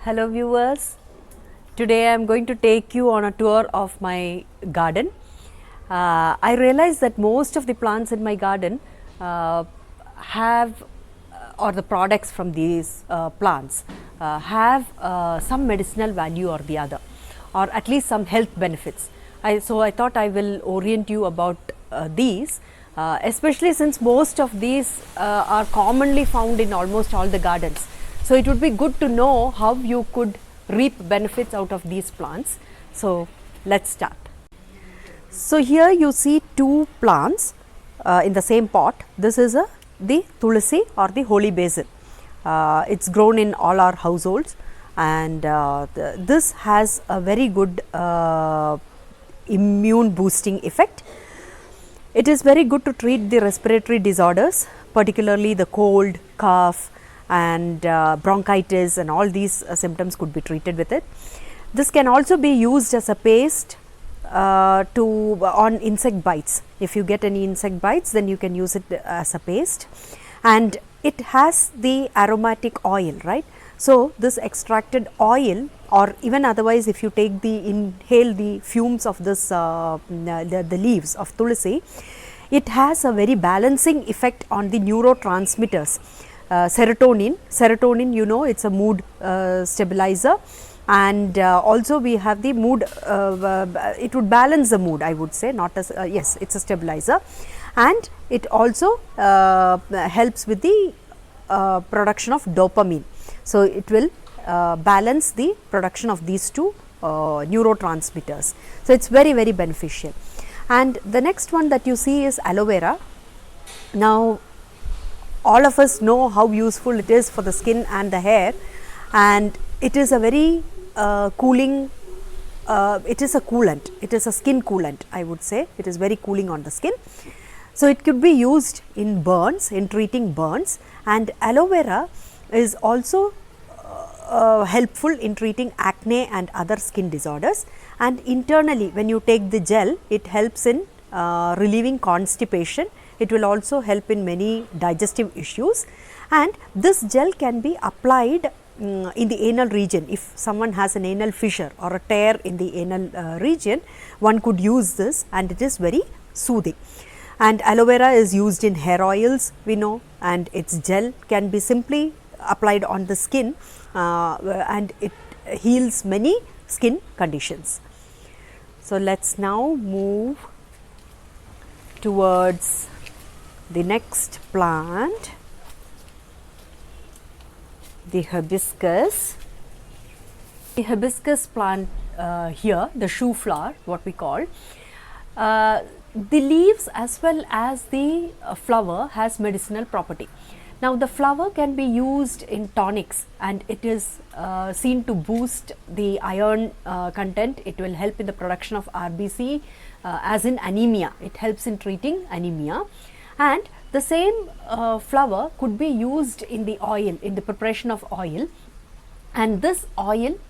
Hello viewers, today I am going to take you on a tour of my garden. I realize that most of the plants in my garden have or the products from these plants have some medicinal value or the other, or at least some health benefits. So I thought I will orient you about these, especially since most of these are commonly found in almost all the gardens. So it would be good to know how you could reap benefits out of these plants. So let's start. So here you see two plants in the same pot. This is the tulsi or the holy basil. It's grown in all our households, and this has a very good immune boosting effect. It is very good to treat the respiratory disorders, particularly the cold, cough and bronchitis, and all these symptoms could be treated with it. This can also be used as a paste on insect bites. If you get any insect bites, then you can use it as a paste, and it has the aromatic oil, right. So this extracted oil, or even otherwise if you take inhale the fumes of this the leaves of tulsi, it has a very balancing effect on the neurotransmitters. Serotonin, you know, it's a mood stabilizer, and also we have the mood, it would balance the mood, I would say, not as yes, it's a stabilizer, and it also helps with the production of dopamine. So it will balance the production of these two neurotransmitters. So it's very, very beneficial. And the next one that you see is aloe vera. Now all of us know how useful it is for the skin and the hair, and it is a very cooling, it is a coolant, it is a skin coolant, I would say. It is very cooling on the skin. So it could be used in burns, in treating burns, and aloe vera is also helpful in treating acne and other skin disorders. And internally, when you take the gel, it helps in relieving constipation. It will also help in many digestive issues, and this gel can be applied in the anal region. If someone has an anal fissure or a tear in the anal region, one could use this, and it is very soothing. And aloe vera is used in hair oils, we know, and its gel can be simply applied on the skin, and it heals many skin conditions. So let's now move towards the next plant, the hibiscus. The hibiscus plant here, the shoe flower, what we call, the leaves as well as the flower has medicinal property. Now the flower can be used in tonics, and it is seen to boost the iron content. It will help in the production of RBC, as in anemia. It helps in treating anemia. And the same flower could be used in the oil, in the preparation of oil, and this oil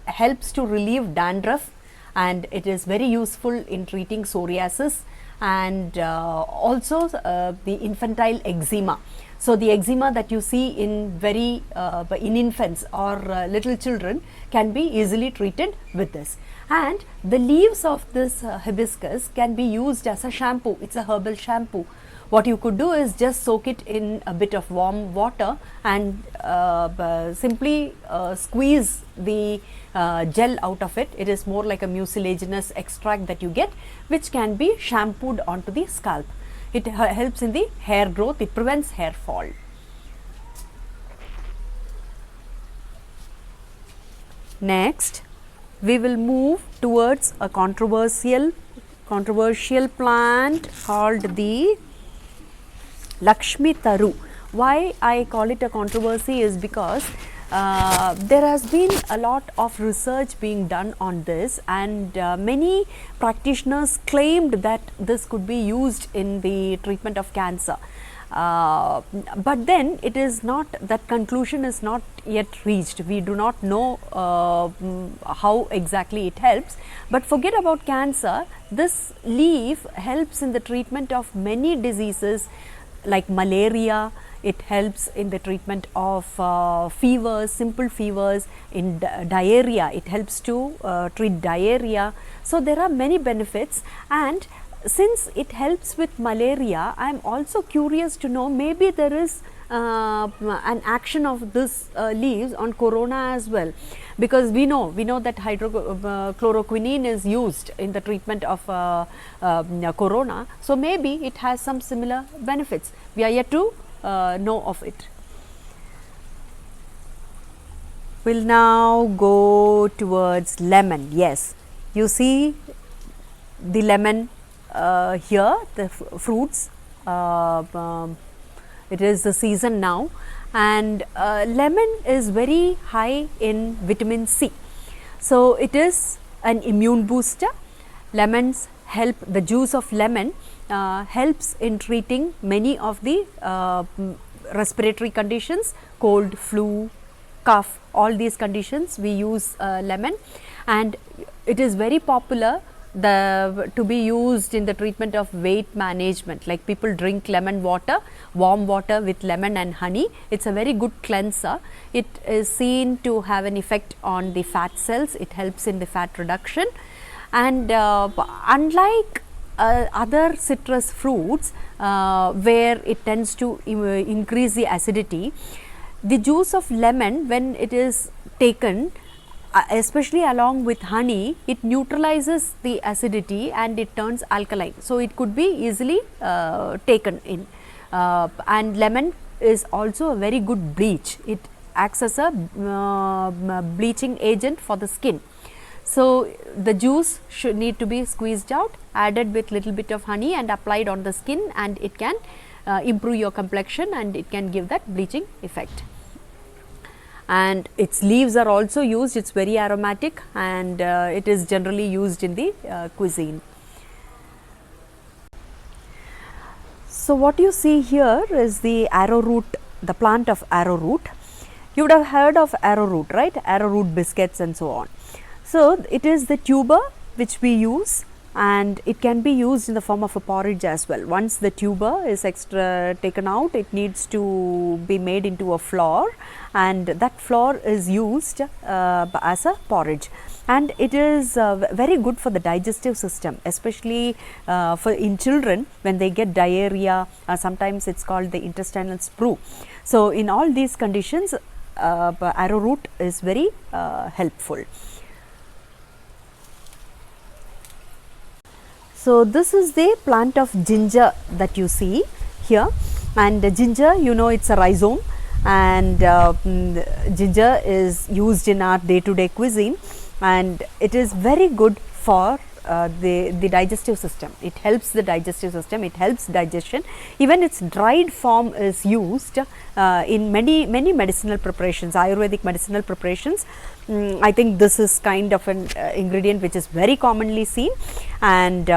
helps to relieve dandruff, and it is very useful in treating psoriasis and also the infantile eczema. So the eczema that you see in in infants or little children can be easily treated with this. And the leaves of this hibiscus can be used as a shampoo. It's a herbal shampoo. What you could do is just soak it in a bit of warm water and simply squeeze the gel out of it. It is more like a mucilaginous extract that you get, which can be shampooed onto the scalp. It helps in the hair growth, it prevents hair fall. Next, we will move towards a controversial plant called the Lakshmi Taru. Why I call it a controversy is because there has been a lot of research being done on this, and many practitioners claimed that this could be used in the treatment of cancer. But then it is not, that conclusion is not yet reached. We do not know how exactly it helps, but forget about cancer. This leaf helps in the treatment of many diseases like malaria, it helps in the treatment of fevers, simple fevers, in diarrhea, it helps to treat diarrhea. So, there are many benefits, and since it helps with malaria, I am also curious to know maybe there is an action of this leaves on corona as well, because we know that hydrochloroquine is used in the treatment of corona. So, maybe it has some similar benefits. We are yet to know of it. We will now go towards lemon. Yes, you see the lemon here, the fruits. It is the season now, and lemon is very high in vitamin C. So, it is an immune booster. Lemons help, the juice of lemon helps in treating many of the respiratory conditions, cold, flu, cough, all these conditions we use lemon, and it is very popular to be used in the treatment of weight management. Like people drink lemon water, warm water with lemon and honey. It is a very good cleanser. It is seen to have an effect on the fat cells. It helps in the fat reduction, and unlike other citrus fruits where it tends to increase the acidity, the juice of lemon, when it is taken especially along with honey, it neutralizes the acidity and it turns alkaline. So, it could be easily taken in, and lemon is also a very good bleach. It acts as a bleaching agent for the skin. So, the juice should need to be squeezed out, added with little bit of honey and applied on the skin, and it can improve your complexion and it can give that bleaching effect. And its leaves are also used, it is very aromatic, and it is generally used in the cuisine. So, what you see here is the arrowroot, the plant of arrowroot. You would have heard of arrowroot, right? Arrowroot biscuits and so on. So, it is the tuber which we use, and it can be used in the form of a porridge as well. Once the tuber is taken out, it needs to be made into a flour, and that flour is used as a porridge, and it is very good for the digestive system, especially for in children when they get diarrhea, sometimes it is called the intestinal sprue. So, in all these conditions arrowroot is very helpful. So, this is the plant of ginger that you see here, and ginger, you know, it is a rhizome, and ginger is used in our day to day cuisine, and it is very good for the digestive system. It helps the digestive system, it helps digestion. Even its dried form is used in many medicinal preparations, Ayurvedic medicinal preparations. I think this is kind of an ingredient which is very commonly seen, and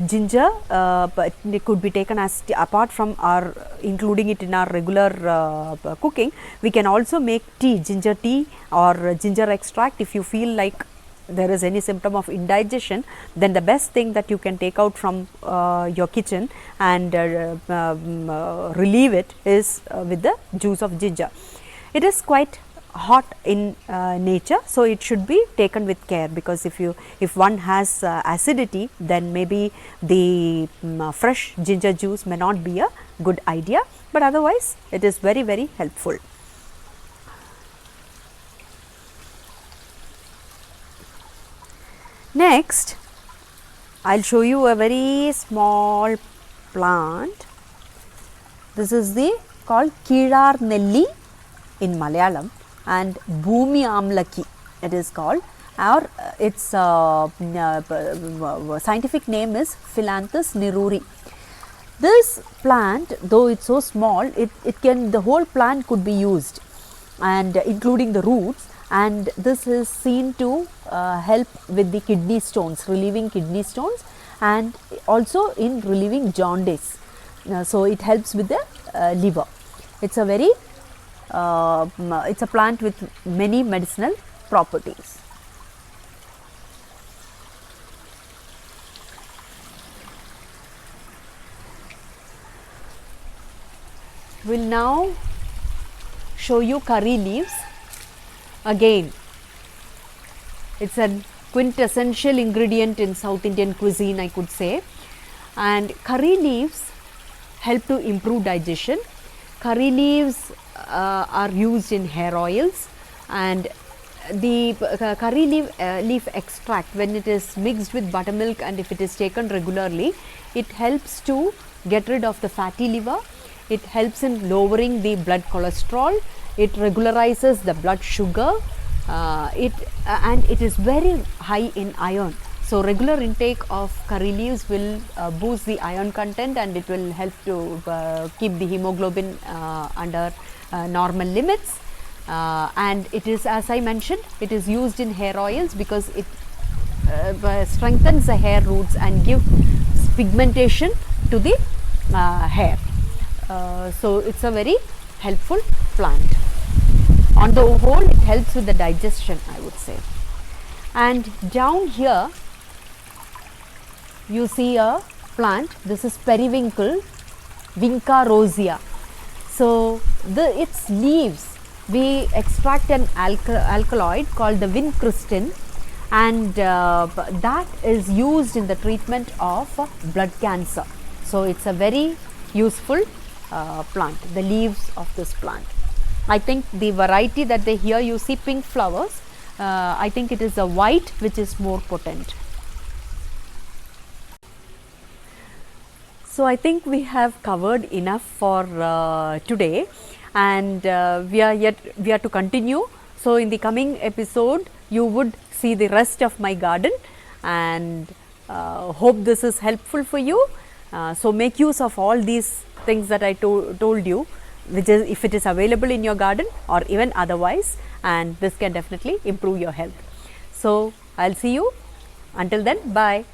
ginger, but it could be taken as apart from our including it in our regular cooking. We can also make tea, ginger tea or ginger extract. If you feel like there is any symptom of indigestion, then the best thing that you can take out from your kitchen and relieve it is with the juice of ginger. It is quite hot in nature, so it should be taken with care, because if one has acidity, then maybe the fresh ginger juice may not be a good idea, but otherwise it is very helpful. Next, I will show you a very small plant. This is the called Kirar Nelli in Malayalam, and Bhumi Amlaki it is called, or its scientific name is Philanthus niruri. This plant, though it is so small, it can, the whole plant could be used, and including the roots, and this is seen to help with the kidney stones, relieving kidney stones, and also in relieving jaundice. So, it helps with the liver. It is a very it is a plant with many medicinal properties. will now show you curry leaves. Again, it's a quintessential ingredient in South Indian cuisine, I could say, and curry leaves help to improve digestion. Curry leaves are used in hair oils, and the curry leaf extract, when it is mixed with buttermilk and if it is taken regularly, it helps to get rid of the fatty liver, it helps in lowering the blood cholesterol, it regularizes the blood sugar, and it is very high in iron. So, regular intake of curry leaves will boost the iron content, and it will help to keep the hemoglobin under normal limits. And it is, as I mentioned, it is used in hair oils because it strengthens the hair roots and gives pigmentation to the hair. So, it is a very helpful plant. On the whole, it helps with the digestion, I would say. And down here you see a plant. This is periwinkle, Vinca rosea. So, its leaves, we extract an alkaloid called the vincristine, and that is used in the treatment of blood cancer. So, it is a very useful plant, the leaves of this plant. I think the variety that they here you see pink flowers, I think it is the white which is more potent. So, I think we have covered enough for today, and we are to continue. So, in the coming episode you would see the rest of my garden, and hope this is helpful for you. So, make use of all these things that I told you, which is if it is available in your garden or even otherwise, and this can definitely improve your health. So, I will see you until then, bye.